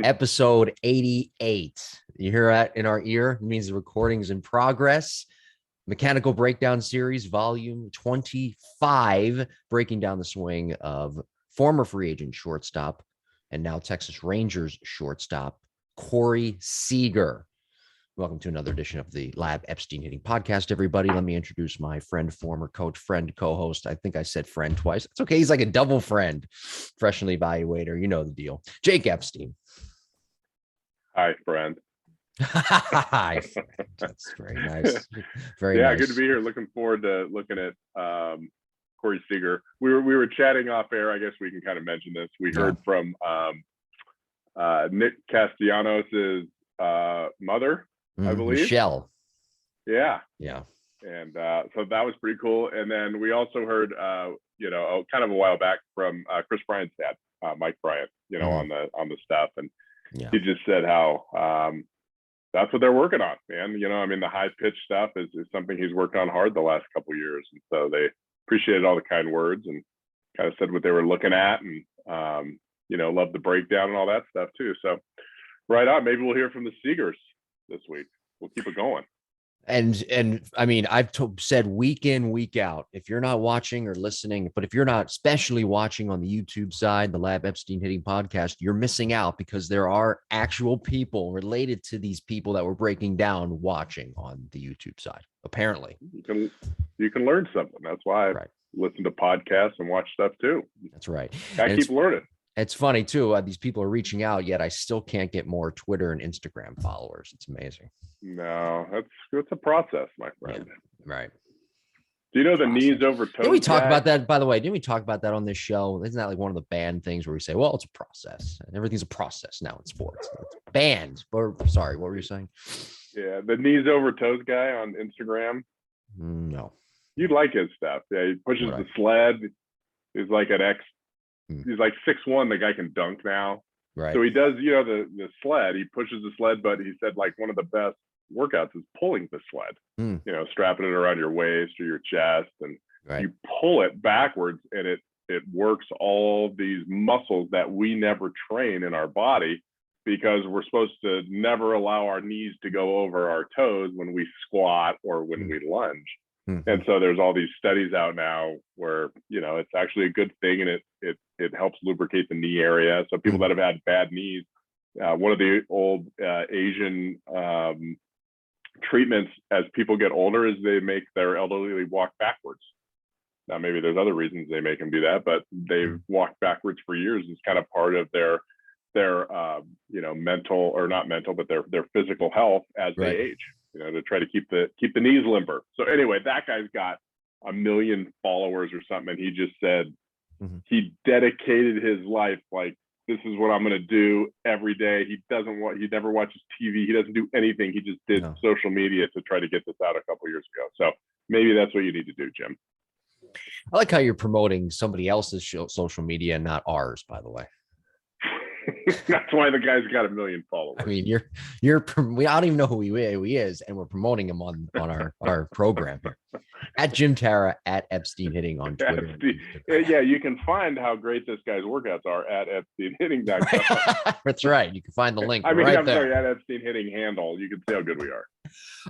episode 88. You hear that in our ear? It means the recording is in progress. Mechanical Breakdown Series, volume 25, breaking down the swing of former free agent shortstop and now Texas Rangers shortstop, Corey Seager. Welcome to another edition of the Lab Epstein Hitting Podcast, everybody. Let me introduce my friend, former coach, friend, co-host. I think I said friend twice. It's okay. He's like a double friend, professional evaluator. You know the deal. Jake Epstein. Hi, friend. Hi. That's very nice. Very nice. Good to be here. Looking forward to looking at Corey Seager. We were chatting off air. I guess we can kind of mention this. We heard from Nick Castellanos' mother, I believe. Michelle. Yeah. And so that was pretty cool. And then we also heard, kind of a while back from Chris Bryant's dad, Mike Bryant, on the stuff. And he just said how that's what they're working on, man. The high pitch stuff is something he's worked on hard the last couple of years. And so they appreciated all the kind words and kind of said what they were looking at and, loved the breakdown and all that stuff too. So right on, maybe we'll hear from the Seegers this week. We'll keep it going. And I mean, I've said week in, week out, if you're not watching or listening, but if you're not especially watching on the YouTube side, the Lab Epstein Hitting Podcast, you're missing out because there are actual people related to these people that we're breaking down watching on the YouTube side. Apparently, you can learn something. That's why I listen to podcasts and watch stuff too. That's right. I keep learning. It's funny too. These people are reaching out, yet I still can't get more Twitter and Instagram followers. It's amazing. No, it's a process, my friend. Yeah, right. Do you know the knees over toes? Didn't we talk about that, by the way? Didn't we talk about that on this show? Isn't that like one of the banned things where we say, well, it's a process. Everything's a process now in sports. It's banned. Or sorry, what were you saying? Yeah, the knees over toes guy on Instagram. No. You'd like his stuff. Yeah, he pushes the sled. He's like an he's like 6'1". The guy can dunk now. Right. So he does, the sled. He pushes the sled, but he said like one of the best workouts is pulling the sled. Strapping it around your waist or your chest, and you pull it backwards, and it works all these muscles that we never train in our body because we're supposed to never allow our knees to go over our toes when we squat or when we lunge. And so there's all these studies out now where, it's actually a good thing, and it helps lubricate the knee area. So people that have had bad knees, one of the old Asian treatments as people get older is they make their elderly walk backwards. Now, maybe there's other reasons they make them do that, but they've walked backwards for years. It's kind of part of their mental, or not mental, but their physical health as they age. To try to keep the knees limber. So anyway, that guy's got 1 million followers or something. And he just said he dedicated his life like, this is what I'm going to do every day. He never watches TV. He doesn't do anything. He just did social media to try to get this out a couple years ago. So maybe that's what you need to do, Jim. I like how you're promoting somebody else's social media and not ours, by the way. That's why the guy's got 1 million followers. I mean, I don't even know who he is, and we're promoting him on our program here. At Jim Tara, at Epstein Hitting on Twitter. Yeah, you can find how great this guy's workouts are at EpsteinHitting.com. That's right. You can find the link. I'm sorry, at Epstein Hitting handle. You can see how good we are.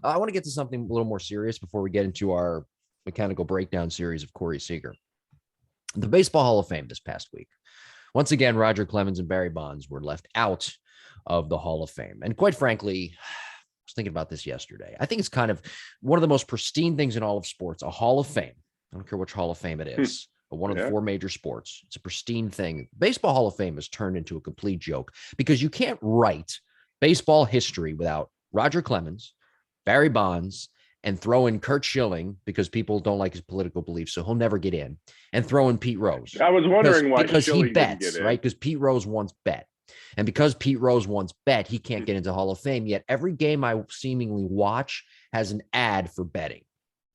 I want to get to something a little more serious before we get into our mechanical breakdown series of Corey Seager. The Baseball Hall of Fame this past week. Once again, Roger Clemens and Barry Bonds were left out of the Hall of Fame. And quite frankly, I was thinking about this yesterday. I think it's kind of one of the most pristine things in all of sports, a Hall of Fame. I don't care which Hall of Fame it is, but one of the 4 major sports. It's a pristine thing. Baseball Hall of Fame has turned into a complete joke because you can't write baseball history without Roger Clemens, Barry Bonds, and throw in Curt Schilling because people don't like his political beliefs, so he'll never get in, and throw in Pete Rose. I was wondering why because Schilling he bets, didn't get in. right? Because Pete Rose once bet. And because Pete Rose once bet, he can't get into Hall of Fame, yet every game I seemingly watch has an ad for betting.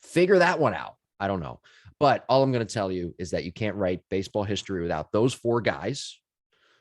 Figure that one out. I don't know. But all I'm going to tell you is that you can't write baseball history without those 4 guys,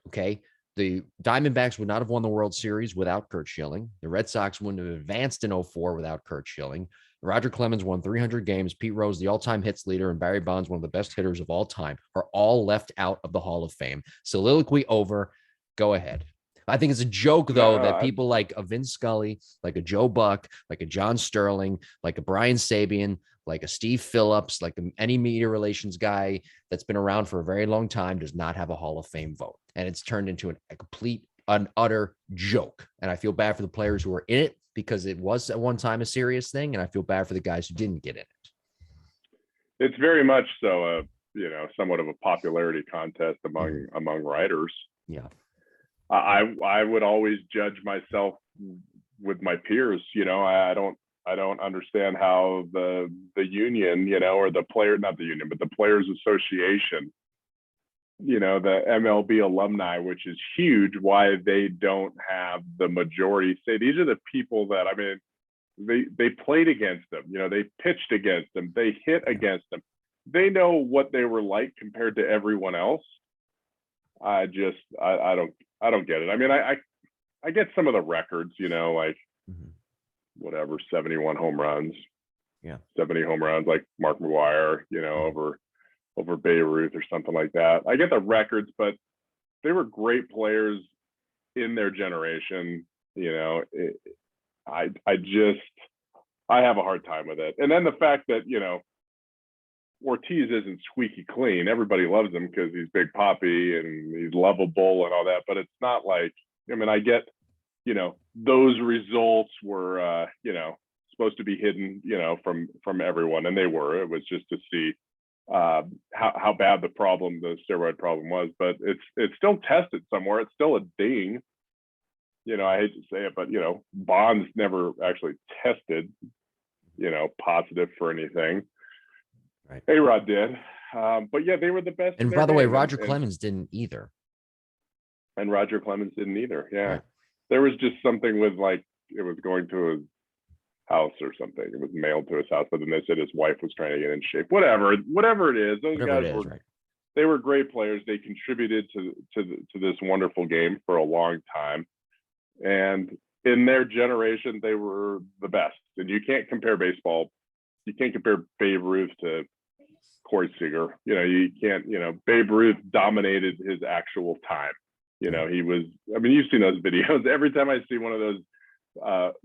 okay? The Diamondbacks would not have won the World Series without Curt Schilling. The Red Sox wouldn't have advanced in 2004 without Curt Schilling. Roger Clemens won 300 games. Pete Rose, the all-time hits leader, and Barry Bonds, one of the best hitters of all time, are all left out of the Hall of Fame. Soliloquy over. Go ahead. I think it's a joke, though, No, that people like a Vince Scully, like a Joe Buck, like a John Sterling, like a Brian Sabian, like a Steve Phillips, like any media relations guy that's been around for a very long time does not have a Hall of Fame vote. And it's turned into a complete, an utter joke. And I feel bad for the players who were in it because it was at one time a serious thing. And I feel bad for the guys who didn't get in it. It's very much so, somewhat of a popularity contest among writers. Yeah. I would always judge myself with my peers. I don't understand how the union, or the player, not the union, but the Players Association, the MLB alumni, which is huge, why they don't have the majority say. These are the people that, they played against them, they pitched against them, they hit against them. They know what they were like compared to everyone else. I don't get it. I get some of the records, whatever, 71 home runs. Yeah. 70 home runs, like Mark McGwire, over Babe Ruth or something like that. I get the records, but they were great players in their generation. I have a hard time with it. And then the fact that, Ortiz isn't squeaky clean. Everybody loves him because he's Big Papi and he's lovable and all that, but it's not like, I get, those results were, supposed to be hidden, from everyone, and they were. It was just to see how bad the steroid problem was, but it's still tested somewhere. It's still a ding. I hate to say it, but Bonds never actually tested, positive for anything. Right. A-Rod did. But yeah, they were the best. And by the way, Roger Clemens didn't either. And Roger Clemens didn't either. Yeah. Right. There was just something with, like, it was going to his house or something. It was mailed to his house, but then they said his wife was trying to get in shape. Whatever it is, those guys were, right. They were great players. They contributed to this wonderful game for a long time. And in their generation, they were the best. And you can't compare baseball. You can't compare Babe Ruth to Corey Seager. You can't, Babe Ruth dominated his actual time. He was, you've seen those videos. Every time I see one of those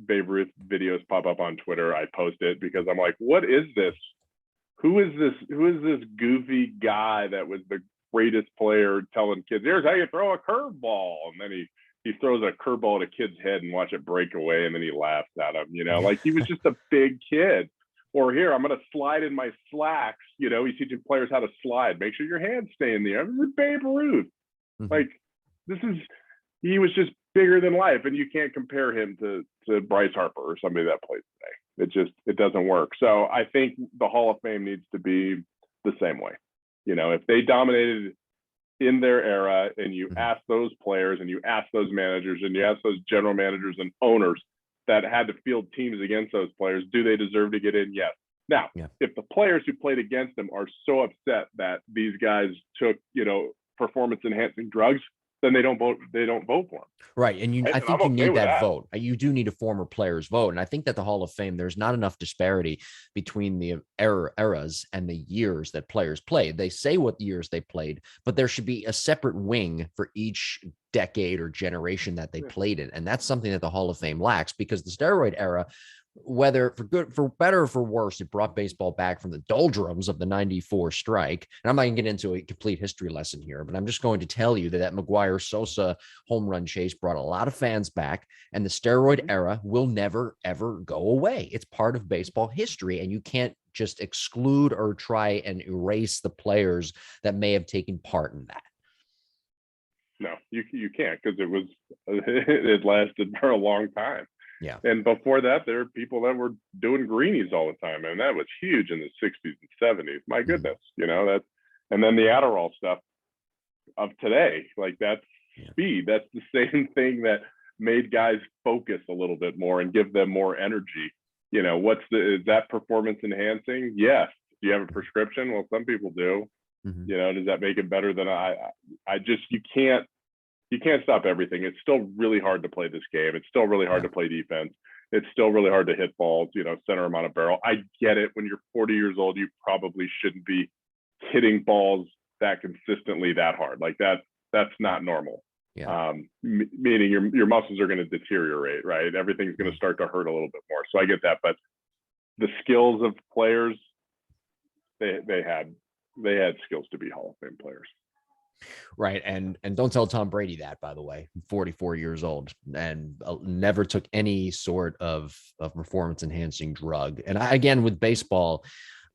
Babe Ruth videos pop up on Twitter, I post it because I'm like, what is this? Who is this goofy guy that was the greatest player telling kids, here's how you throw a curveball? And then he throws a curveball at a kid's head and watch it break away. And then he laughs at him, like he was just a big kid. Or here, I'm going to slide in my slacks. He's teaching players how to slide. Make sure your hands stay in the air. This is Babe Ruth. Mm-hmm. Like, he was just bigger than life. And you can't compare him to Bryce Harper or somebody that plays today. It doesn't work. So I think the Hall of Fame needs to be the same way. If they dominated in their era and you ask those players and you ask those managers and you ask those general managers and owners that had to field teams against those players, do they deserve to get in? Yes. Now, if the players who played against them are so upset that these guys took, performance enhancing drugs, then they don't vote for them. Right. And I think you need that vote. You do need a former player's vote. And I think that the Hall of Fame, there's not enough disparity between the eras and the years that players played. They say what years they played, but there should be a separate wing for each decade or generation that they played in. And that's something that the Hall of Fame lacks, because the steroid era, whether for good, for better or for worse, it brought baseball back from the doldrums of the 94 strike. And I'm not going to get into a complete history lesson here, but I'm just going to tell you that McGwire-Sosa home run chase brought a lot of fans back, and the steroid era will never, ever go away. It's part of baseball history, and you can't just exclude or try and erase the players that may have taken part in that. No, you can't, because it lasted for a long time. Yeah. And before that, there were people that were doing greenies all the time, and that was huge in the 60s and 70s. My goodness, that. And then the Adderall stuff of today, like that's speed. That's the same thing that made guys focus a little bit more and give them more energy. Is that performance enhancing? Yes. Do you have a prescription? Well, some people do. Mm-hmm. Does that make it better than you can't stop everything. It's still really hard to play this game. It's still really hard to play defense. It's still really hard to hit balls, center them on a barrel. I get it. When you're 40 years old, you probably shouldn't be hitting balls that consistently that hard. Like that's not normal. Yeah. Meaning your muscles are going to deteriorate, right? Everything's going to start to hurt a little bit more. So I get that, but the skills of players, they had skills to be Hall of Fame players. Right. And don't tell Tom Brady that, by the way, 44 years old and never took any sort of performance enhancing drug. And again, with baseball,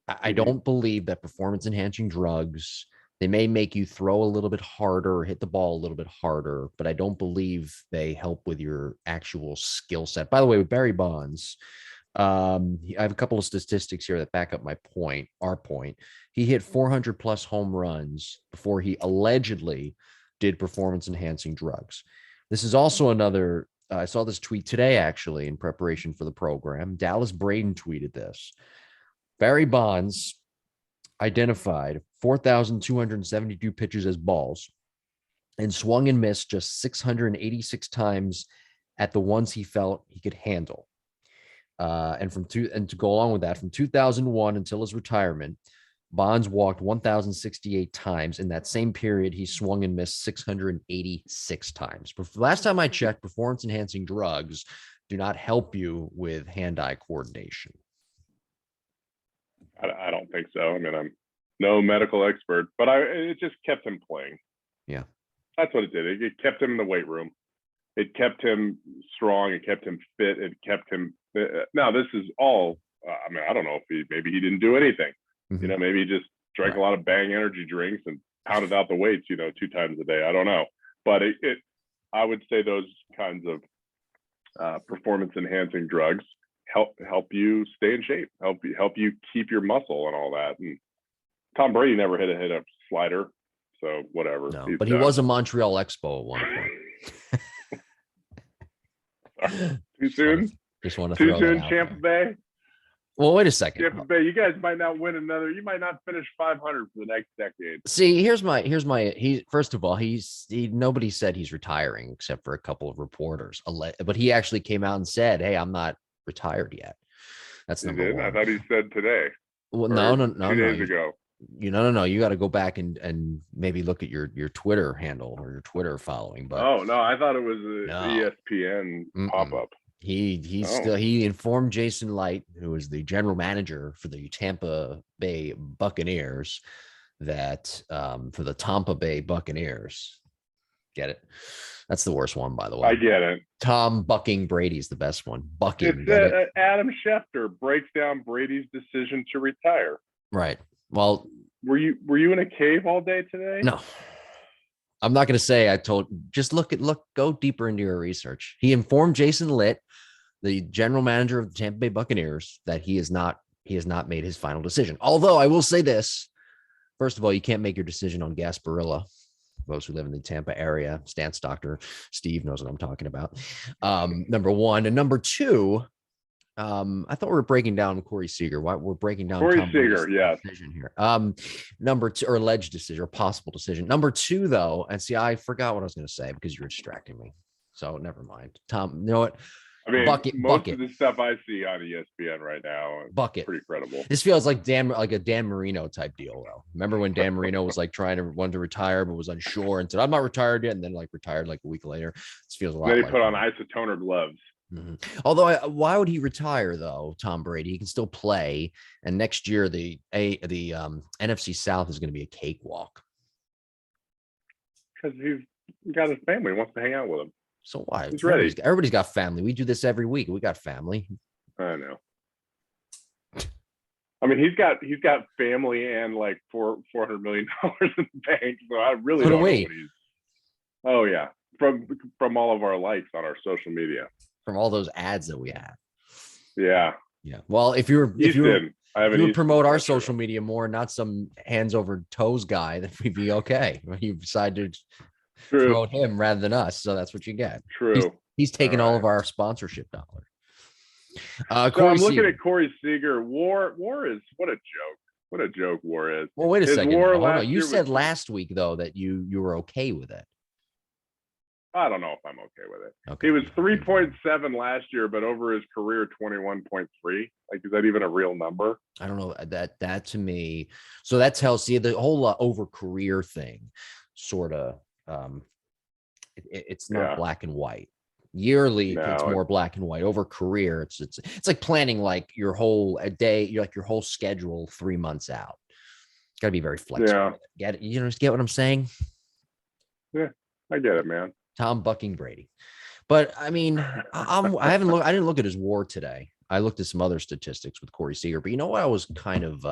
I don't believe that performance enhancing drugs, they may make you throw a little bit harder, hit the ball a little bit harder, but I don't believe they help with your actual skill set. By the way, with Barry Bonds, I have a couple of statistics here that back up our point. He hit 400 plus home runs before he allegedly did performance enhancing drugs. This is also another, I saw this tweet today, actually, in preparation for the program. Dallas Braden tweeted this. Barry Bonds identified 4,272 pitches as balls and swung and missed just 686 times at the ones he felt he could handle. And to go along with that, from 2001 until his retirement, Bonds walked 1,068 times. In that same period, he swung and missed 686 times. But last time I checked, performance-enhancing drugs do not help you with hand-eye coordination. I don't think so. I mean, I'm no medical expert, but it just kept him playing. Yeah. That's what it did. It kept him in the weight room. It kept him strong. It kept him fit. It kept him. Now, this is all, I mean, I don't know if maybe he didn't do anything. Mm-hmm. Maybe he just drank a lot of Bang energy drinks and pounded out the weights, 2 times a day. I don't know. But I would say those kinds of performance enhancing drugs help you stay in shape, help you keep your muscle and all that. And Tom Brady never hit a slider, so whatever. No, but he was a Montreal Expo at one point. Too soon? Just want to too soon, Tampa Bay. Well, wait a second. Tampa Bay, you guys might not win another. You might not finish 500 for the next decade. See, here's my. He first of all, nobody said he's retiring except for a couple of reporters. But he actually came out and said, "Hey, I'm not retired yet." That's number one. I thought he said today. Well, no. 2 days ago. No. You got to go back and maybe look at your Twitter handle or your Twitter following. But no, I thought it was an ESPN pop up. He informed Jason Light, who is the general manager for the Tampa Bay Buccaneers, that for the Tampa Bay Buccaneers, get it? That's the worst one, by the way. I get it. Tom Bucking Brady's the best one. Bucking. Adam Schefter breaks down Brady's decision to retire. Right. Well, were you in a cave all day today? No. I'm not going to say just go deeper into your research. He informed Jason Litt, the general manager of the Tampa Bay Buccaneers, that he has not made his final decision. Although I will say this, first of all, you can't make your decision on Gasparilla. Those who live in the Tampa area, Stance Doctor Steve knows what I'm talking about. Number one. And number two, I thought we were breaking down Corey Seager. Why we're breaking down Corey Seager, decision here. Number two, or alleged decision or possible decision. Number two, though, and see, I forgot what I was going to say because you were distracting me. So never mind. Tom, you know what? I mean, most of the stuff I see on ESPN right now is pretty credible. This feels like a Dan Marino type deal, though. Remember when Dan Marino was like wanted to retire but was unsure and said, "I'm not retired yet," and then like retired like a week later. This feels a lot. Then he put on isotoner gloves. Mm-hmm. Although, why would he retire though? Tom Brady, he can still play, and next year the NFC South is going to be a cakewalk. Because he's got his family, he wants to hang out with him. So why? He's ready. Everybody's got family. We do this every week. We got family. I know. I mean, he's got family and like $400 million in the bank. So I really don't know what he's. Oh yeah, from all of our likes on our social media. From all those ads that we have. Yeah. Yeah. Well, if you would promote our social media more, not some hands over toes guy, then we'd be okay. You decide to promote him rather than us. So that's what you get. True. He's taking all of our sponsorship dollars. So I'm looking at Corey Seager. War is what a joke. What a joke war is. Well, wait a second. You said last week though that you were okay with it. I don't know if I'm okay with it. Okay. He was 3.7 last year, but over his career, 21.3. Like, is that even a real number? I don't know. That to me. So that tells you the whole over career thing sort of It's not black and white. Yearly, it's more black and white. Over career, it's like planning like your whole schedule 3 months out. Got to be very flexible. Get it? You get what I'm saying? Yeah, I get it, man. Tom bucking Brady. But I mean, I didn't look at his WAR today. I looked at some other statistics with Corey Seager, but you know what I was kind of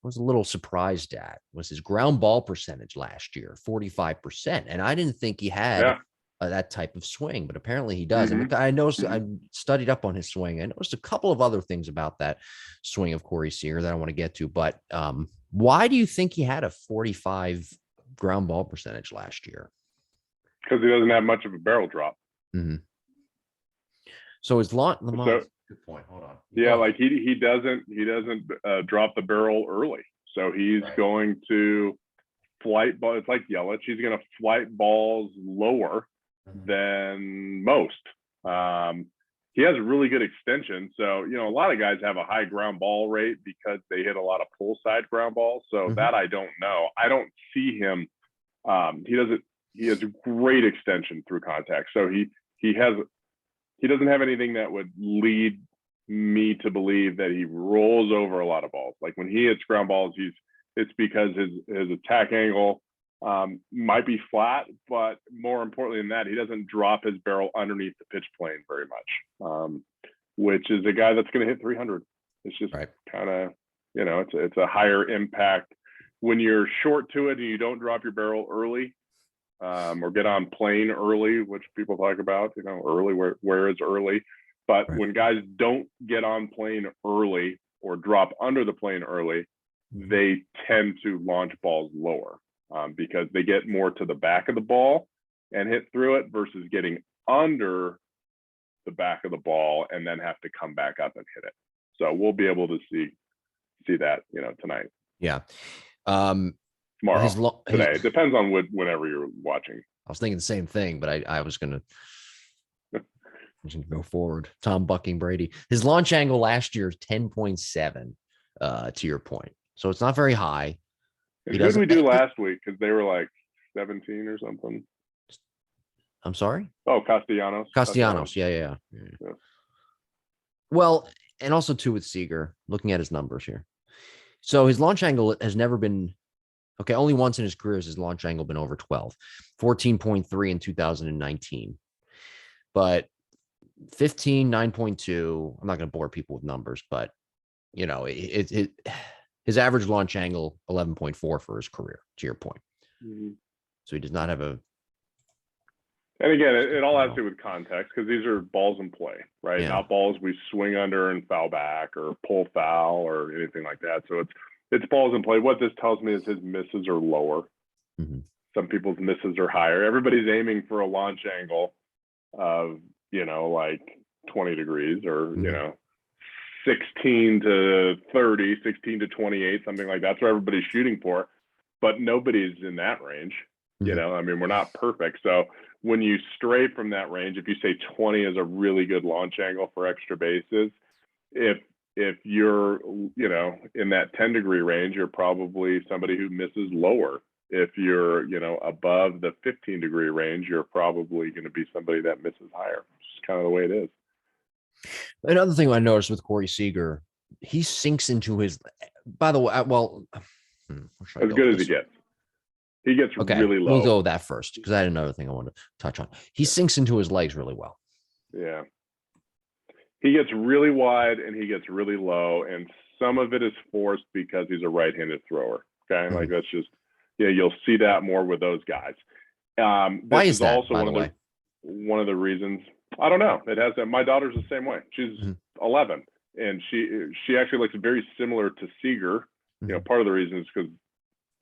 was a little surprised at was his ground ball percentage last year, 45%. And I didn't think he had that type of swing, but apparently he does. And I noticed, I studied up on his swing. I noticed a couple of other things about that swing of Corey Seager that I want to get to. But why do you think he had a 45 ground ball percentage last year? Because he doesn't have much of a barrel drop. So his launch. Good point. Hold on. Yeah, like he doesn't drop the barrel early. So he's going to flight ball. It's like Yelich. He's going to flight balls lower than most. He has a really good extension. So, a lot of guys have a high ground ball rate because they hit a lot of pull side ground balls. So that I don't know. I don't see him. He has a great extension through contact. So he doesn't have anything that would lead me to believe that he rolls over a lot of balls. Like when he hits ground balls, it's because his attack angle might be flat, but more importantly than that, he doesn't drop his barrel underneath the pitch plane very much, which is a guy that's going to hit 300. It's just kind of, it's a higher impact. When you're short to it and you don't drop your barrel early, or get on plane early, which people talk about, early, where is early? But when guys don't get on plane early or drop under the plane early, they tend to launch balls lower because they get more to the back of the ball and hit through it versus getting under the back of the ball and then have to come back up and hit it. So we'll be able to see that, tonight. Yeah. Tomorrow, today. It depends on whenever you're watching. I was thinking the same thing, but I was going to go forward. Tom bucking Brady. His launch angle last year is 10.7, to your point. So it's not very high. What did we do last week? Because they were like 17 or something. I'm sorry? Oh, Castellanos. Yeah. Well, and also too with Seager, looking at his numbers here. So his launch angle has never been only once in his career has his launch angle been over 12, 14.3 in 2019. But 15, 9.2, I'm not going to bore people with numbers, but, his average launch angle, 11.4 for his career, to your point. So he does not have a... And again, it all has to do with context because these are balls in play, right? Yeah. Not balls we swing under and foul back or pull foul or anything like that. So it's balls in play. What this tells me is his misses are lower. Some people's misses are higher. Everybody's aiming for a launch angle of, like 20 degrees or, 16 to 30, 16 to 28, something like that. That's what everybody's shooting for. But nobody's in that range. We're not perfect. So when you stray from that range, if you say 20 is a really good launch angle for extra bases, if you're, in that 10-degree range, you're probably somebody who misses lower. If you're, above the 15-degree range, you're probably going to be somebody that misses higher. It's just kind of the way it is. Another thing I noticed with Corey Seager, he sinks into his, by the way, as good as he gets. He gets really low. We'll go with that first because I had another thing I wanted to touch on. He sinks into his legs really well. Yeah. He gets really wide and he gets really low, and some of it is forced because he's a right-handed thrower. Okay, like that's just you'll see that more with those guys. Why is that? Also, one of the reasons. I don't know. It has that. My daughter's the same way. She's 11, and she actually looks very similar to Seager. Part of the reason is because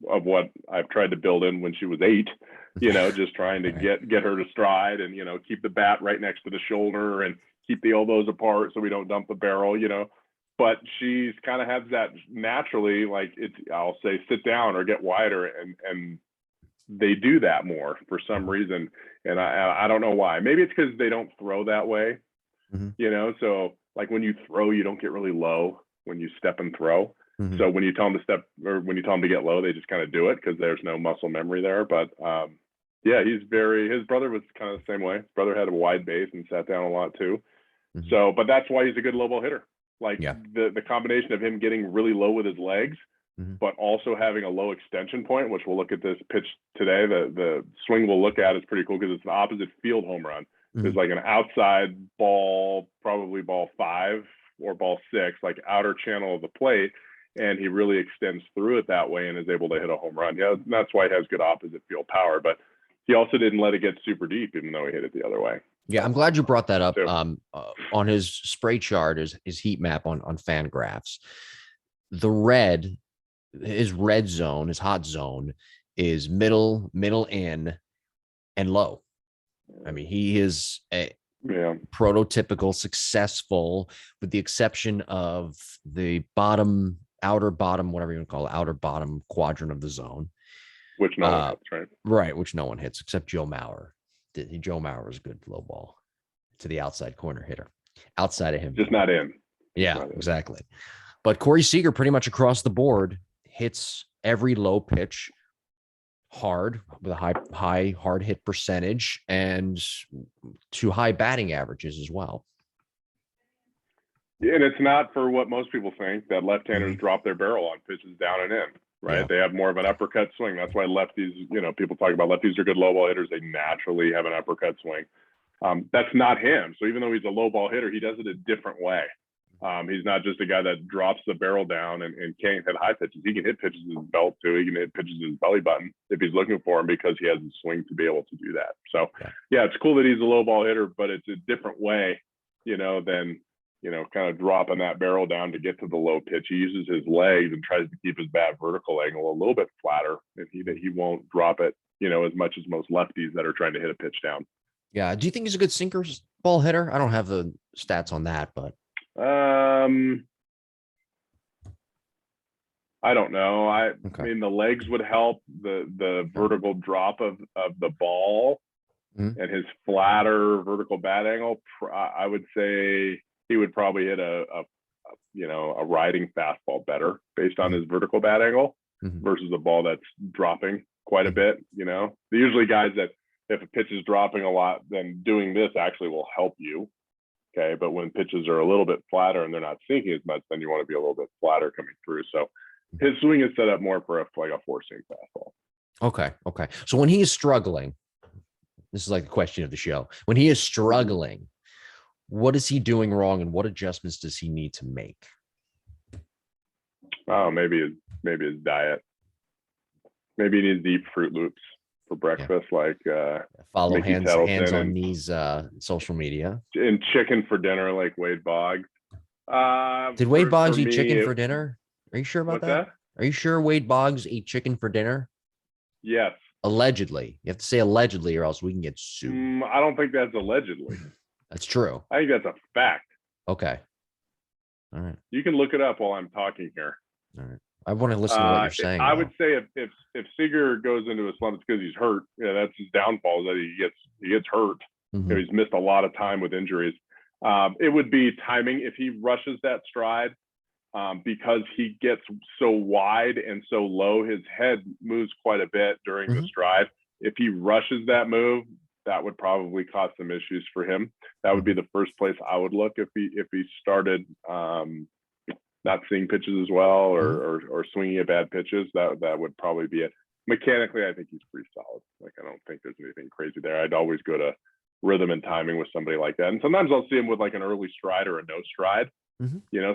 of what I've tried to build in when she was 8. Just trying to get her to stride and keep the bat right next to the shoulder and keep the elbows apart so we don't dump the barrel, but she's kind of has that naturally, like I'll say sit down or get wider, and they do that more for some reason. And I don't know why. Maybe it's because they don't throw that way, so like when you throw, you don't get really low when you step and throw. So when you tell them to step or when you tell them to get low, they just kind of do it because there's no muscle memory there. But Yeah, his brother was kind of the same way. His brother had a wide base and sat down a lot too. So, but that's why he's a good low ball hitter. Like the combination of him getting really low with his legs, but also having a low extension point, which we'll look at this pitch today. The swing we'll look at is pretty cool because it's an opposite field home run. There's like an outside ball, probably ball 5 or ball 6, like outer channel of the plate. And he really extends through it that way and is able to hit a home run. Yeah, that's why he has good opposite field power. But he also didn't let it get super deep, even though he hit it the other way. Yeah, I'm glad you brought that up. On his spray chart, his heat map on Fangraphs, his red zone, his hot zone is middle in, and low. I mean, he is a prototypical successful, with the exception of the outer bottom, whatever you want to call it, outer bottom quadrant of the zone. Which no one hits, right? Right, which no one hits except Joe Mauer. Joe Mauer is a good low ball to the outside corner hitter. Outside of him. Just not in. Yeah, exactly. But Corey Seager pretty much across the board hits every low pitch hard with a high hard hit percentage and to high batting averages as well. And it's not for what most people think, that left-handers drop their barrel on pitches down and in. Right. Yeah. They have more of an uppercut swing. That's why lefties, people talk about lefties are good low ball hitters. They naturally have an uppercut swing. That's not him. So even though he's a low ball hitter, he does it a different way. He's not just a guy that drops the barrel down and can't hit high pitches. He can hit pitches in his belt too. He can hit pitches in his belly button if he's looking for them, because he has the swing to be able to do that. So yeah, it's cool that he's a low ball hitter, but it's a different way, than kind of dropping that barrel down to get to the low pitch. He uses his legs and tries to keep his bat vertical angle a little bit flatter, and he won't drop it, as much as most lefties that are trying to hit a pitch down. Yeah. Do you think he's a good sinker ball hitter? I don't have the stats on that, but I don't know. I mean, the legs would help, the vertical drop of the ball and his flatter vertical bat angle. I would say he would probably hit a riding fastball better based on his vertical bat angle versus a ball that's dropping quite a bit. Usually guys that, if a pitch is dropping a lot, then doing this actually will help you. Okay. But when pitches are a little bit flatter and they're not sinking as much, then you want to be a little bit flatter coming through. So his swing is set up more for a 4-seam fastball. Okay. So when he is struggling, this is like the question of the show. When he is struggling, what is he doing wrong, and what adjustments does he need to make? Oh, maybe his diet. Maybe he needs to eat Fruit Loops for breakfast, like follow hands on knees social media, and chicken for dinner, like Wade Boggs. Did Wade Boggs eat chicken for dinner? Are you sure about that? Are you sure Wade Boggs ate chicken for dinner? Yes. Allegedly. You have to say allegedly, or else we can get sued. I don't think that's allegedly. That's true. I think that's a fact. Okay. All right. You can look it up while I'm talking here. All right. I want to listen to what you're saying. I would say if Seeger goes into a slump, it's because he's hurt. That's his downfall, that he gets hurt. He's missed a lot of time with injuries. It would be timing. If he rushes that stride, because he gets so wide and so low, his head moves quite a bit during the stride. If he rushes that move, that would probably cause some issues for him. That would be the first place I would look if he started not seeing pitches as well, or swinging at bad pitches. That would probably be it. Mechanically, I think he's pretty solid. Like, I don't think there's anything crazy there. I'd always go to rhythm and timing with somebody like that. And sometimes I'll see him with like an early stride or a no stride.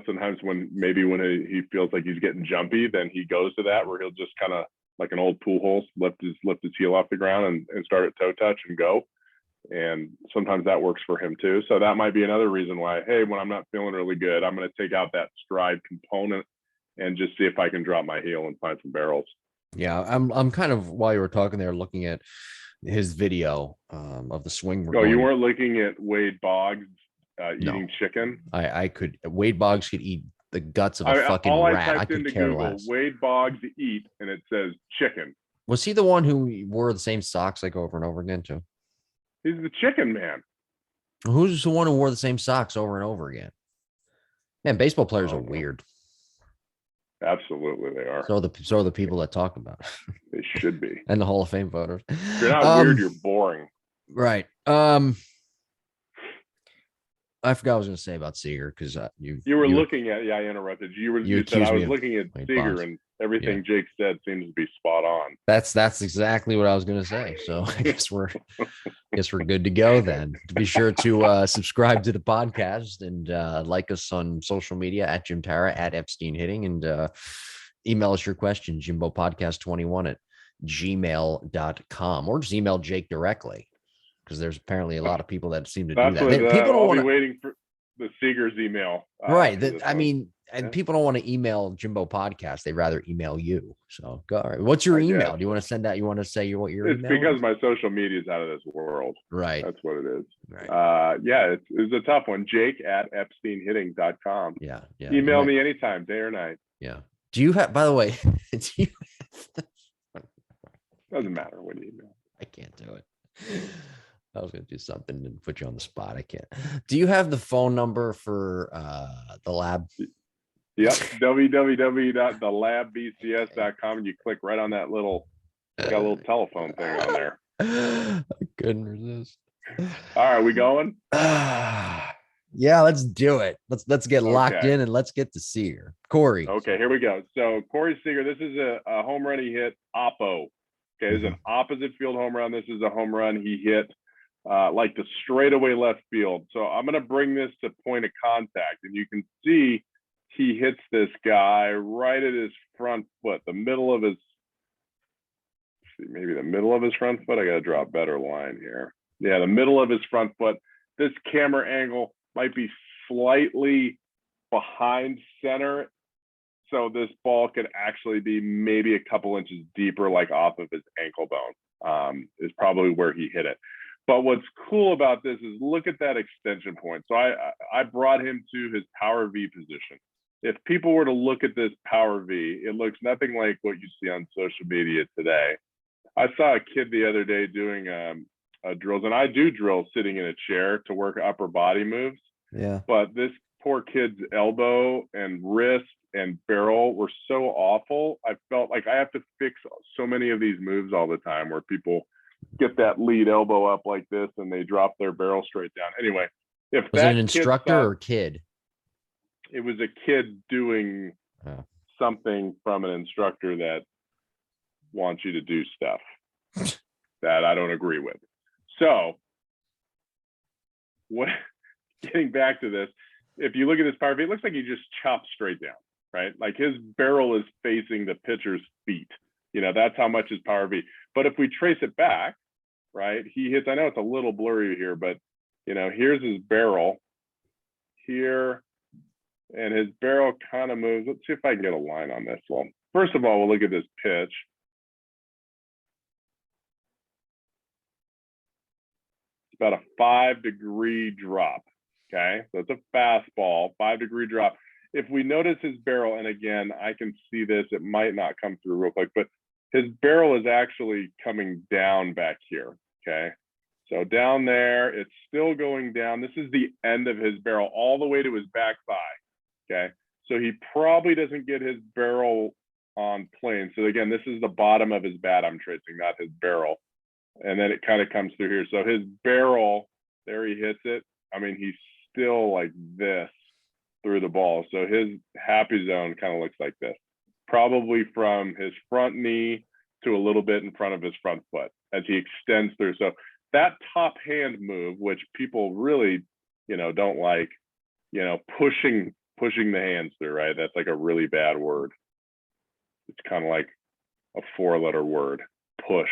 Sometimes when he feels like he's getting jumpy, then he goes to that, where he'll just kind of, like an old pool hole, lift his heel off the ground and start at toe touch and go. And sometimes that works for him too. So that might be another reason why, hey, when I'm not feeling really good, I'm going to take out that stride component and just see if I can drop my heel and find some barrels. Yeah, I'm kind of, while you were talking there, looking at his video of the swing. You weren't looking at Wade Boggs eating chicken? Wade Boggs could eat the guts of a fucking rat. I could care less. Wade Boggs eat, and it says chicken. Was he the one who wore the same socks like over and over again too? He's the chicken man. Who's the one who wore the same socks over and over again? Man, baseball players are weird. Absolutely, they are. So are the people that talk about it. They should be. And the Hall of Fame voters. If you're not weird, you're boring. Right. I forgot what I was going to say about Seeger because you were looking at. Yeah, I interrupted you. You said I was looking at Seeger, and everything Jake said seems to be spot on. That's exactly what I was going to say. So I guess we're good to go then. Be sure to subscribe to the podcast and like us on social media at Jim Tara, at Epstein Hitting, and email us your questions, jimbopodcast21@gmail.com, or just email Jake directly, because there's apparently a lot of people that seem to do that. People don't want to waiting for the Seeger's email. Right. And people don't want to email Jimbo Podcast. They'd rather email you. So go. All right. What's your email? Do you want to send out? You want to say what your email? It's because my social media is out of this world. Right. That's what it is. Right. It's a tough one. Jake at EpsteinHitting.com. Yeah. Email me anytime, day or night. Yeah. Do you have, by the way, doesn't matter when you email. I can't do it. I was going to do something and put you on the spot. I can't. Do you have the phone number for the lab? Yep. www.thelabbcs.com. And you click right on that little, got a little telephone thing on there. I couldn't resist. All right, we going? Yeah, let's do it. Let's get locked in and let's get to Seeger. Corey. Okay, here we go. So Corey Seager, this is a home run he hit oppo. Okay, this is an opposite field home run. This is a home run he hit like the straightaway left field. So I'm going to bring this to point of contact, and you can see he hits this guy right at his front foot, the middle of his, maybe the middle of his front foot. I got to draw a better line here. Yeah, the middle of his front foot. This camera angle might be slightly behind center, so this ball could actually be maybe a couple inches deeper, like off of his ankle bone, is probably where he hit it. But what's cool about this is look at that extension point. So I brought him to his power V position. If people were to look at this power V, it looks nothing like what you see on social media today. I saw a kid the other day doing drills, and I do drills sitting in a chair to work upper body moves. Yeah. But this poor kid's elbow and wrist and barrel were so awful. I felt like I have to fix so many of these moves all the time where people get that lead elbow up like this and they drop their barrel straight down. Anyway, if was it an instructor or kid? It was a kid doing something from an instructor that wants you to do stuff that I don't agree with. So getting back to this, if you look at this power V, it looks like he just chopped straight down, right? Like his barrel is facing the pitcher's feet. You know, that's how much his power V. But if we trace it back, right, he hits, I know it's a little blurry here, but, you know, here's his barrel here, and his barrel kind of moves. Let's see if I can get a line on this one. First of all, we'll look at this pitch. It's about a 5-degree drop, okay? So it's a fastball, 5-degree drop. If we notice his barrel, and again, I can see this, it might not come through real quick, but his barrel is actually coming down back here, okay? So down there, it's still going down. This is the end of his barrel all the way to his back thigh, okay? So he probably doesn't get his barrel on plane. So again, this is the bottom of his bat I'm tracing, not his barrel. And then it kind of comes through here. So his barrel, there he hits it. I mean, he's still like this through the ball. So his happy zone kind of looks like this, probably from his front knee to a little bit in front of his front foot as he extends through. So that top hand move, which people really, you know, don't like, you know, pushing the hands through, right? That's like a really bad word. It's kind of like a 4-letter word, push.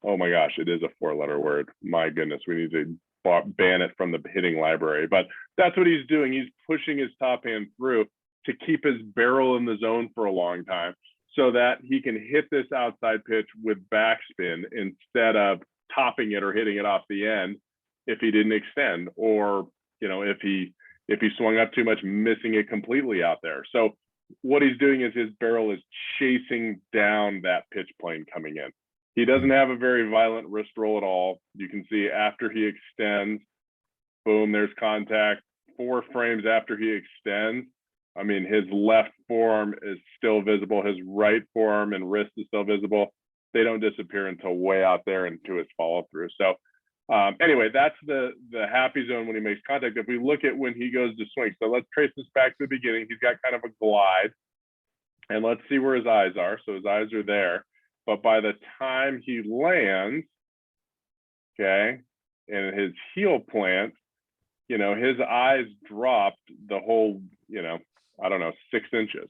Oh my gosh, it is a 4-letter word. My goodness, we need to ban it from the hitting library. But that's what he's doing. He's pushing his top hand through to keep his barrel in the zone for a long time so that he can hit this outside pitch with backspin instead of topping it or hitting it off the end if he didn't extend, or, you know, if he swung up too much, missing it completely out there. So what he's doing is his barrel is chasing down that pitch plane coming in. He doesn't have a very violent wrist roll at all. You can see after he extends, boom, there's contact. 4 frames after he extends, I mean, his left forearm is still visible. His right forearm and wrist is still visible. They don't disappear until way out there into his follow through. So anyway, that's the happy zone when he makes contact. If we look at when he goes to swing, so let's trace this back to the beginning. He's got kind of a glide, and let's see where his eyes are. So his eyes are there, but by the time he lands, okay, and his heel plant, you know, his eyes dropped the whole, you know, I don't know, 6 inches.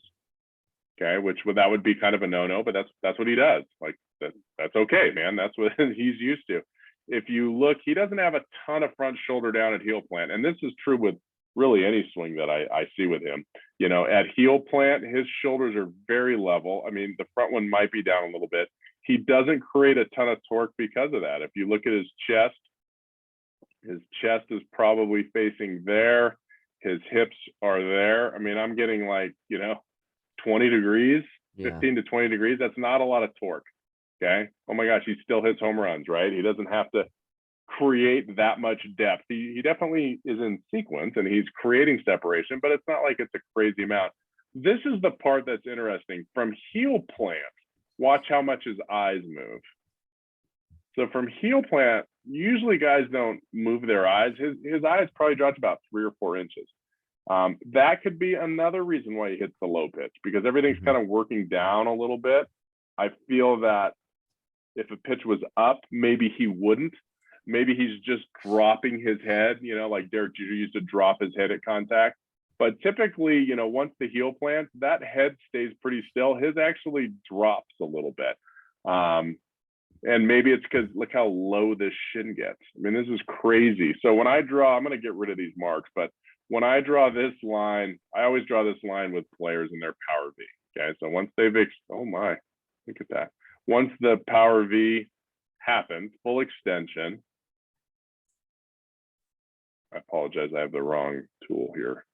Okay, which that would be kind of a no-no, but that's what he does. Like that's okay, man. That's what he's used to. If you look, he doesn't have a ton of front shoulder down at heel plant, and this is true with really any swing that I see with him. You know, at heel plant, his shoulders are very level. I mean, the front one might be down a little bit. He doesn't create a ton of torque because of that. If you look at his chest is probably facing there. His hips are there. I mean, I'm getting like, you know, 20 degrees, 15 to 20 degrees. That's not a lot of torque. Okay. Oh my gosh, he still hits home runs, right? He doesn't have to create that much depth. He definitely is in sequence and he's creating separation, but it's not like it's a crazy amount. This is the part that's interesting. From heel plant, watch how much his eyes move. So from heel plant, usually guys don't move their eyes. His eyes probably dropped about 3 or 4 inches. That could be another reason why he hits the low pitch, because everything's kind of working down a little bit. I feel that if a pitch was up, maybe he wouldn't. Maybe he's just dropping his head, you know, like Derek Jeter used to drop his head at contact. But typically, you know, once the heel plants, that head stays pretty still. His actually drops a little bit. And maybe it's because look how low this shin gets. I mean, this is crazy. So when I draw, I'm going to get rid of these marks, but when I draw this line, I always draw this line with players in their power V. Okay, so once they've, oh my, look at that. Once the power V happens, full extension. I apologize, I have the wrong tool here.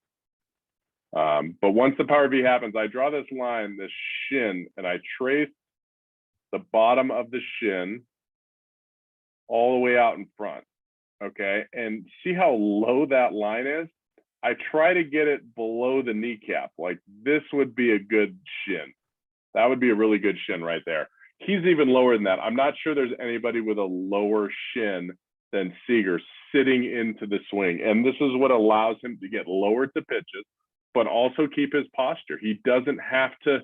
But once the power V happens, I draw this line, this shin, and I trace the bottom of the shin all the way out in front. Okay, and see how low that line is? I try to get it below the kneecap. Like this would be a good shin. That would be a really good shin right there. He's even lower than that. I'm not sure there's anybody with a lower shin than Seeger sitting into the swing. And this is what allows him to get lower to pitches, but also keep his posture. He doesn't have to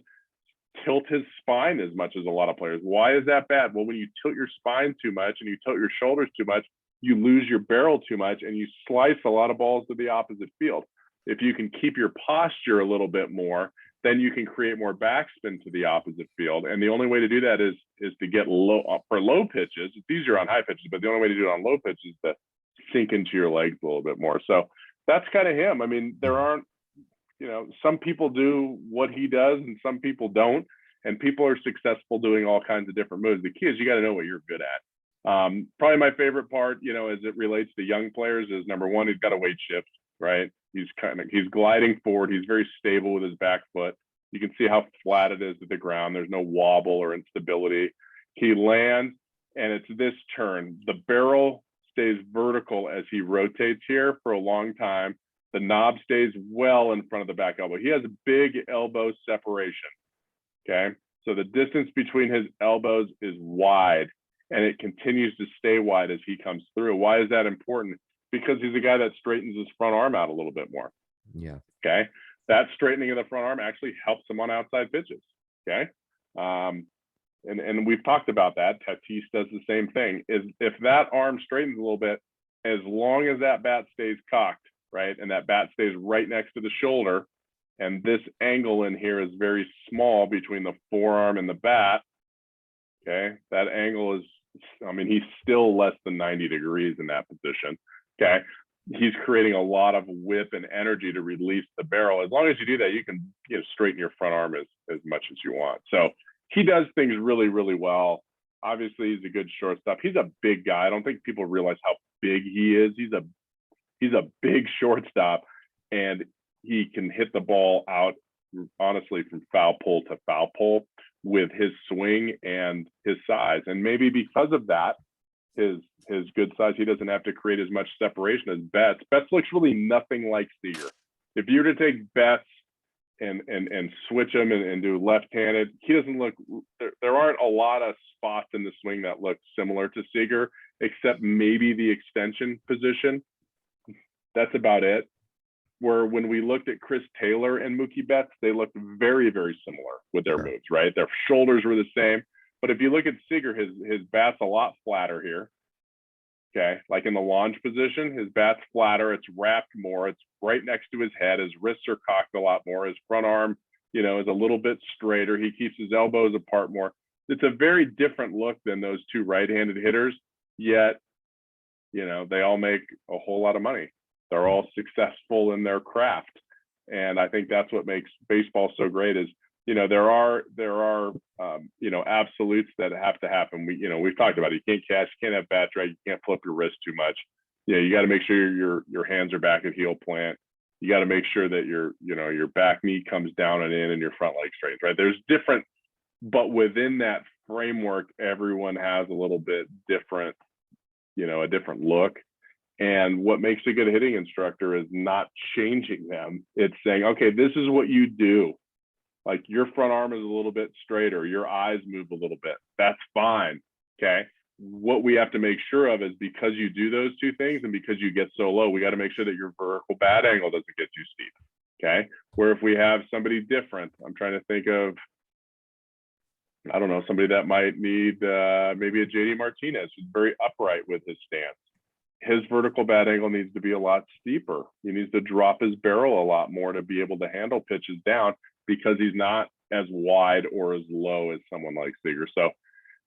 tilt his spine as much as a lot of players. Why is that bad? Well, when you tilt your spine too much and you tilt your shoulders too much, you lose your barrel too much and you slice a lot of balls to the opposite field. If you can keep your posture a little bit more, then you can create more backspin to the opposite field. And the only way to do that is to get low for low pitches. It's easier on high pitches, but the only way to do it on low pitches is to sink into your legs a little bit more. So that's kind of him. I mean, there aren't, you know, some people do what he does and some people don't. And people are successful doing all kinds of different moves. The key is you got to know what you're good at. Probably my favorite part, you know, as it relates to young players is number one, he's got a weight shift, right? He's gliding forward. He's very stable with his back foot. You can see how flat it is at the ground. There's no wobble or instability. He lands and it's this turn. The barrel stays vertical as he rotates here for a long time. The knob stays well in front of the back elbow. He has a big elbow separation, okay? So the distance between his elbows is wide and it continues to stay wide as he comes through. Why is that important? Because he's a guy that straightens his front arm out a little bit more. Yeah. Okay. That straightening of the front arm actually helps him on outside pitches. Okay. And we've talked about that. Tatis does the same thing. Is if that arm straightens a little bit, as long as that bat stays cocked, right, and that bat stays right next to the shoulder, and this angle in here is very small between the forearm and the bat. Okay, that angle is, I mean, he's still less than 90 degrees in that position. Okay, he's creating a lot of whip and energy to release the barrel. As long as you do that, you can, you know, straighten your front arm as much as you want. So he does things really, really well. Obviously, he's a good shortstop. He's a big guy. I don't think people realize how big he is. He's a big shortstop, and he can hit the ball out, honestly, from foul pole to foul pole with his swing and his size. And maybe because of that, his good size, he doesn't have to create as much separation as Betts. Betts looks really nothing like Seeger. If you were to take Betts and switch him and do left-handed. He doesn't look. There aren't a lot of spots in the swing that look similar to Seeger, except maybe the extension position. That's about it. Where when we looked at Chris Taylor and Mookie Betts, they looked very, very similar with their moves, right? Their shoulders were the same. But if you look at Seeger, his bat's a lot flatter here. Okay, like in the launch position, his bat's flatter, it's wrapped more, it's right next to his head, his wrists are cocked a lot more, his front arm, is a little bit straighter, he keeps his elbows apart more. It's a very different look than those two right-handed hitters, yet, they all make a whole lot of money. They're all successful in their craft. And I think that's what makes baseball so great is, there are absolutes that have to happen. We've talked about it. You can't catch, you can't have bat drag, you can't flip your wrist too much. You got to make sure your hands are back at heel plant. You got to make sure that your back knee comes down and in and your front leg straightens, right? There's different, but within that framework, everyone has a little bit different, a different look. And what makes a good hitting instructor is not changing them. It's saying, okay, this is what you do. Like your front arm is a little bit straighter, your eyes move a little bit. That's fine. Okay. What we have to make sure of is because you do those two things and because you get so low, we got to make sure that your vertical bat angle doesn't get too steep. Okay. Where if we have somebody different, I'm trying to think of, I don't know, somebody that might need maybe a JD Martinez who's very upright with his stance. His vertical bat angle needs to be a lot steeper. He needs to drop his barrel a lot more to be able to handle pitches down because he's not as wide or as low as someone like Seeger. So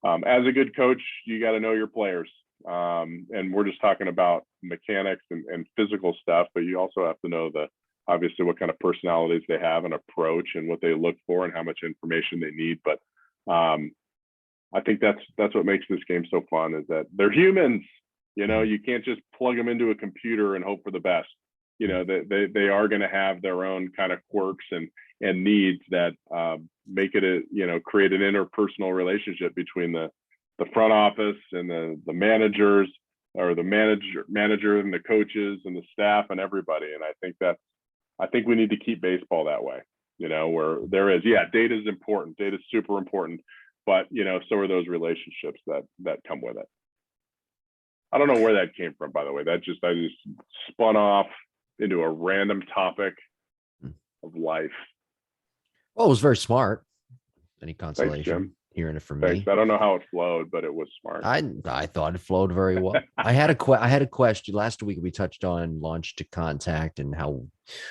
as a good coach, you got to know your players. And we're just talking about mechanics and physical stuff, but you also have to know obviously what kind of personalities they have and approach and what they look for and how much information they need. But I think that's what makes this game so fun is that they're humans. You can't just plug them into a computer and hope for the best. They are going to have their own kind of quirks and needs that make it create an interpersonal relationship between the front office and the managers or the manager and the coaches and the staff and everybody. And I think we need to keep baseball that way, where there is, data is important. Data is super important, but so are those relationships that come with it. I don't know where that came from, by the way. I just spun off into a random topic of life. Well, it was very smart. Any consolation hearing it from me? I don't know how it flowed, but it was smart. I thought it flowed very well. I had a question last week. We touched on launch to contact and how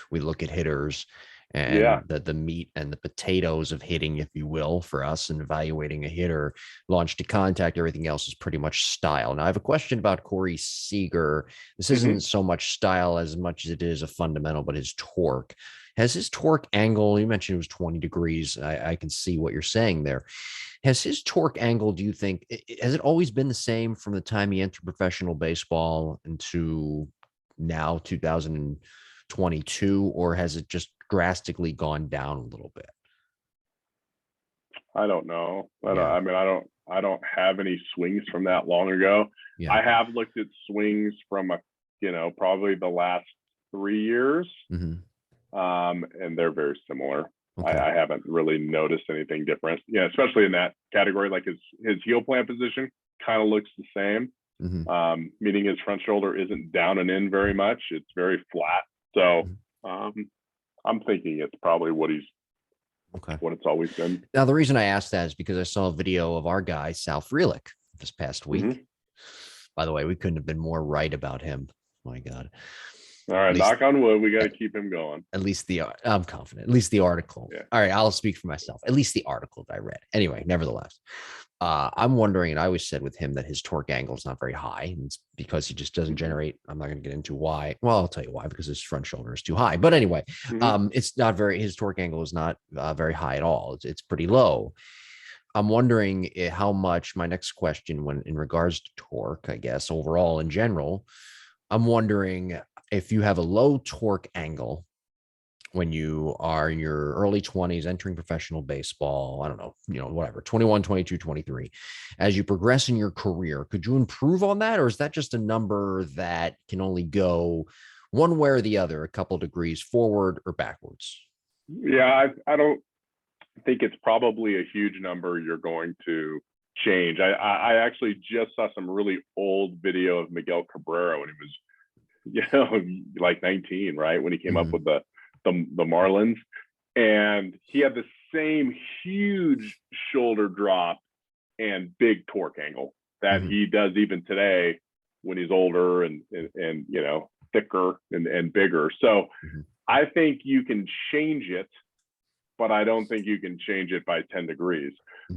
we look at hitters and the meat and the potatoes of hitting, if you will, for us and evaluating a hitter. Launch to contact, everything else is pretty much style. Now I have a question about Corey Seager. This isn't so much style as much as it is a fundamental, but his torque. Has his torque angle, you mentioned it was 20 degrees. I can see what you're saying there. Has his torque angle, do you think, has it always been the same from the time he entered professional baseball into now 2022, or has it just drastically gone down a little bit? I don't know. I don't have any swings from that long ago. Yeah. I have looked at swings from probably the last 3 years. And they're very similar. Okay. I haven't really noticed anything different. Especially in that category, like his heel plant position kind of looks the same. Meaning his front shoulder isn't down and in very much. It's very flat. So I'm thinking it's probably what it's always been. Now, the reason I asked that is because I saw a video of our guy, Sal Frelick, this past week. By the way, we couldn't have been more right about him. My God. All right, knock on wood. We got to keep him going. At least I'm confident. At least the article. Yeah. All right, I'll speak for myself. At least the article that I read. Anyway, nevertheless, I'm wondering, and I always said with him that his torque angle is not very high. And it's because he just doesn't generate. I'm not going to get into why. Well, I'll tell you why, because his front shoulder is too high. But anyway, it's not his torque angle is not very high at all. It's pretty low. I'm wondering how much, my next question, when in regards to torque, I guess, overall in general, I'm wondering if you have a low torque angle when you are in your early 20s, entering professional baseball, I don't know, whatever, 21, 22, 23, as you progress in your career, could you improve on that? Or is that just a number that can only go one way or the other, a couple degrees forward or backwards? Yeah, I don't think it's probably a huge number you're going to change. I actually just saw some really old video of Miguel Cabrera when he was, like 19, right? When he came up with the Marlins. And he had the same huge shoulder drop and big torque angle that he does even today when he's older and thicker and bigger. So I think you can change it, but I don't think you can change it by 10 degrees.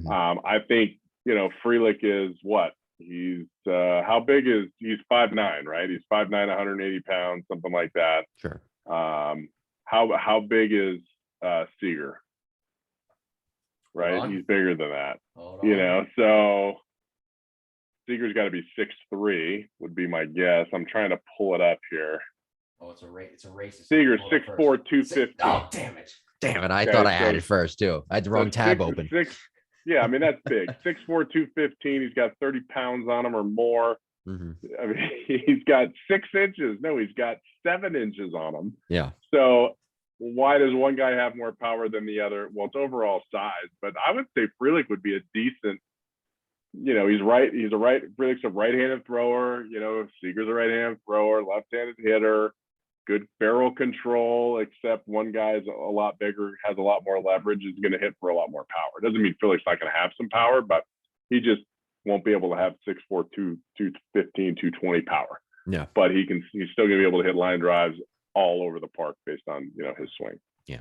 I think, Frelick is what? He's how big is he's 5'9", right? He's 5'9", 180 pounds, something like that. Sure. How big is Seeger? Right? He's bigger than that. So Seeger's got to be 6'3", would be my guess. I'm trying to pull it up here. Oh, it's a race. It's a race. Seeger's 6'4", 250. Oh, damn it. I thought I had it first, too. I had the wrong tab open. Yeah, I mean, that's big. 6'4", 215. He's got 30 pounds on him or more. I mean, he's got 6 inches. No, he's got 7 inches on him. Yeah. So why does one guy have more power than the other? Well, it's overall size, but I would say Frelick would be a decent, Frelick's a right-handed thrower, Seager's a right-handed thrower, left-handed hitter, good barrel control, except one guy's a lot bigger, has a lot more leverage, is going to hit for a lot more power. It doesn't mean Frelick's not going to have some power, but he just won't be able to have 6'4", 215, 220 power. Yeah. But he's still going to be able to hit line drives all over the park based on, his swing. Yeah.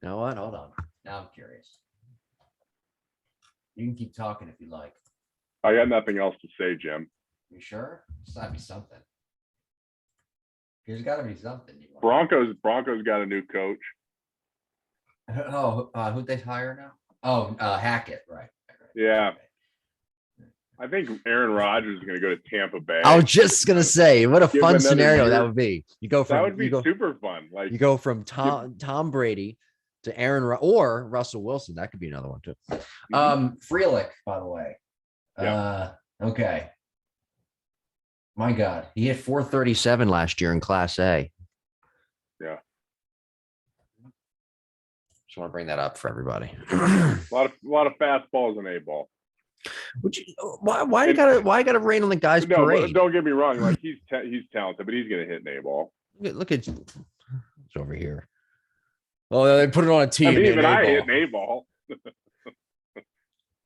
You know what? Hold on. Now I'm curious. You can keep talking if you like. I got nothing else to say, Jim. You sure? There's got to be something. There's got to be something. Broncos got a new coach. Oh, who'd they hire now? Oh, Hackett, right. Yeah. I think Aaron Rodgers is going to go to Tampa Bay. I was just going to say, what a fun scenario that would be. You go from that would be super fun. Like you go from Tom Brady to or Russell Wilson. That could be another one too. Frelick, by the way. Yeah. Okay. My God, he hit 437 last year in Class A. Yeah. Just want to bring that up for everybody. a lot of fastballs and A ball. Why you gotta rain on the guy's parade? Don't get me wrong. Like he's talented, but he's gonna hit an A ball. Look at it's over here. Oh, they put it on a T. Even I hit an A ball.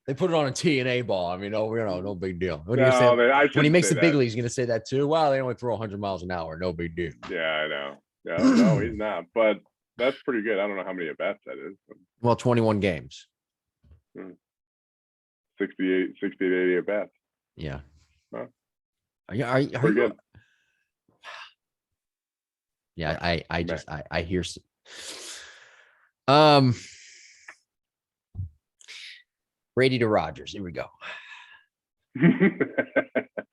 They put it on a T and A ball. I mean, no big deal. When he makes the big leagues, he's going to say that too. Wow, they only throw 100 miles an hour. No big deal. Yeah, I know. No, he's not. But that's pretty good. I don't know how many at-bats that is. Well, 21 games. 68, 80 at-bats. Yeah. Huh? Are you good? Yeah, I hear. Brady to Rodgers. Here we go.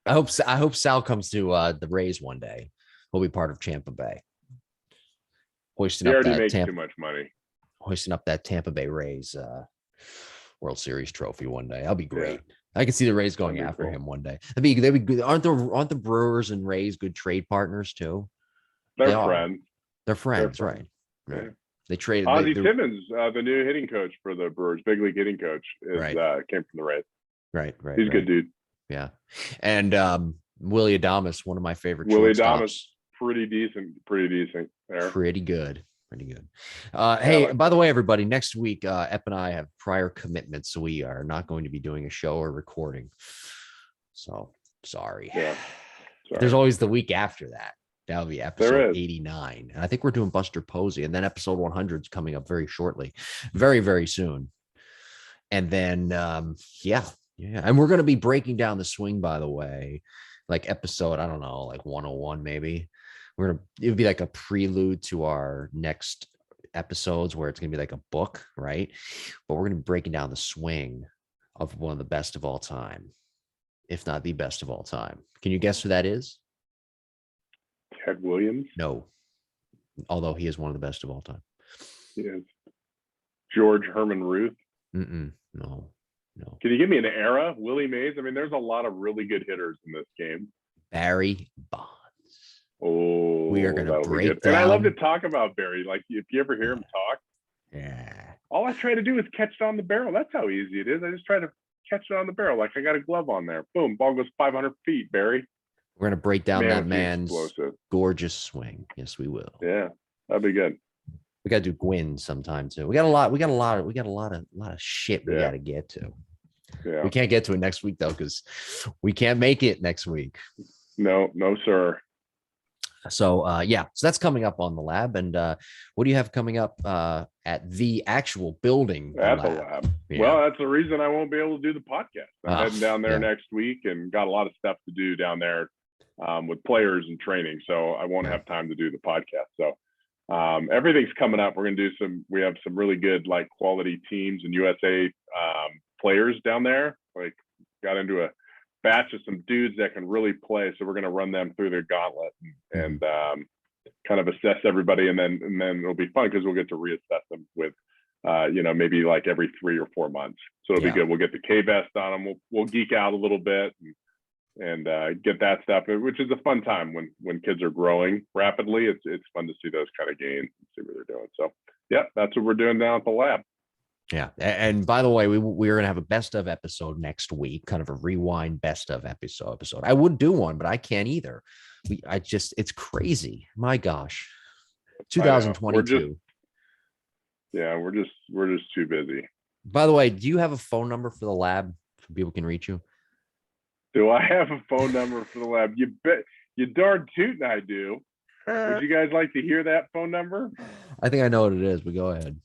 I hope Sal comes to the Rays one day. He'll be part of Tampa Bay. Hoisting up that too much money. Hoisting up that Tampa Bay Rays World Series trophy one day. That'll be great. Yeah. I can see the Rays going after him one day. They'd be good. Aren't the Brewers and Rays good trade partners too? They're friends. They're friends, right? Yeah. They traded Ozzie Timmons, the new hitting coach for the Brewers, big league hitting coach, came from the Rays. Right. He's a good dude. Yeah, and Willie Adames, one of my favorite. Willie Adames, pretty decent there. Pretty good. Hey, by the way, everybody, next week, Ep and I have prior commitments, so we are not going to be doing a show or recording. So sorry. Yeah. There's always the week after that. That'll be episode 89. And I think we're doing Buster Posey. And then episode 100 is coming up very shortly. Very, very soon. And then, yeah. And we're going to be breaking down the swing, by the way. Like episode, I don't know, like 101 maybe. It would be like a prelude to our next episodes where it's going to be like a book, right? But we're going to be breaking down the swing of one of the best of all time, if not the best of all time. Can you guess who that is? Ted Williams? No. Although he is one of the best of all time. He is. George Herman Ruth? No. Can you give me an era? Willie Mays? I mean, there's a lot of really good hitters in this game. Barry Bonds. Oh, we are going to break down. And I love to talk about Barry. Like if you ever hear him talk, yeah, all I try to do is catch it on the barrel. That's how easy it is. I just try to catch it on the barrel. Like I got a glove on there. Boom, ball goes 500 feet, Barry. We're going to break down that man's gorgeous swing. Yes, we will. Yeah, that'd be good. We got to do Gwyn sometime too. We got a lot of shit we got to get to. Yeah. We can't get to it next week though, because we can't make it next week. No, sir. So so that's coming up on the lab. And what do you have coming up at the actual building? At the lab. Yeah. Well, that's the reason I won't be able to do the podcast. I'm heading down there next week and got a lot of stuff to do down there with players and training. So I won't have time to do the podcast. So everything's coming up. We're going to do we have some really good like quality teams and USA players down there. Like got into a batch of some dudes that can really play. So we're going to run them through their gauntlet and kind of assess everybody. And then it'll be fun because we'll get to reassess them with, maybe like every 3 or 4 months. So it'll be good. We'll get the K-vest on them. We'll geek out a little bit and get that stuff, which is a fun time when kids are growing rapidly. It's fun to see those kind of gains and see what they're doing. So yeah, that's what we're doing down at the lab. Yeah. And by the way, we're going to have a best of episode next week, kind of a rewind best of episode. I would do one, but I can't either. It's crazy. My gosh. 2022. We're just too busy. By the way, do you have a phone number for the lab so people can reach you? Do I have a phone number for the lab? You bet. You darn tootin' I do. Would you guys like to hear that phone number? I think I know what it is, but go ahead.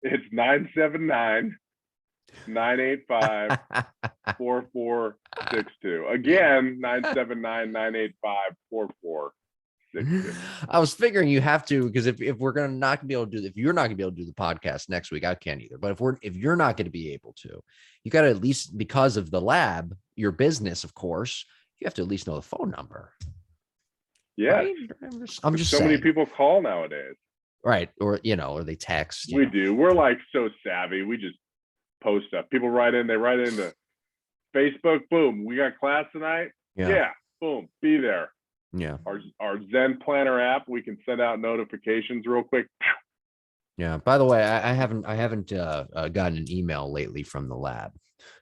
It's 979-985-4462. Again, 979-985-4462. I was figuring you have to, because if we're gonna not gonna be able to do, if you're not gonna be able to do the podcast next week, I can't either. But if you're not going to be able to, you got to at least, because of the lab, your business, of course, you have to at least know the phone number. Yeah, right? I'm just so saying. many people call nowadays. Right. Or they text. We do. We're like so savvy. We just post stuff. People write into Facebook. Boom. We got class tonight. Yeah. Boom. Be there. Yeah. Our Zen Planner app, we can send out notifications real quick. Yeah. By the way, I haven't gotten an email lately from the lab,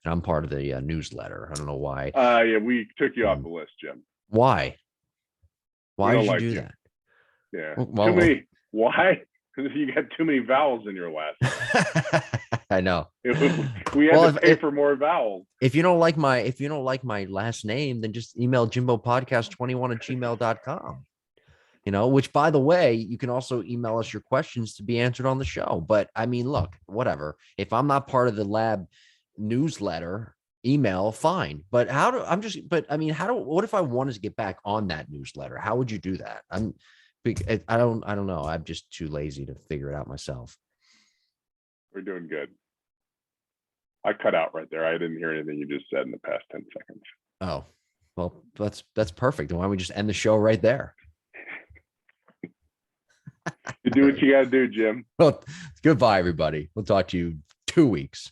and I'm part of the newsletter. I don't know why. We took you off the list, Jim. Why? Why did you do that? Yeah. Too many. Why? Because you got too many vowels in your last name. I know. We had to pay for more vowels. If you don't like my last name, then just email jimbopodcast21@gmail.com. Which, by the way, you can also email us your questions to be answered on the show. But I mean, look, whatever. If I'm not part of the lab newsletter email, fine. But what if I wanted to get back on that newsletter? How would you do that? I don't know. I'm just too lazy to figure it out myself. We're doing good. I cut out right there. I didn't hear anything you just said in the past 10 seconds. Oh, well, that's perfect. Why don't we just end the show right there? You do what you got to do, Jim. Well, goodbye, everybody. We'll talk to you 2 weeks.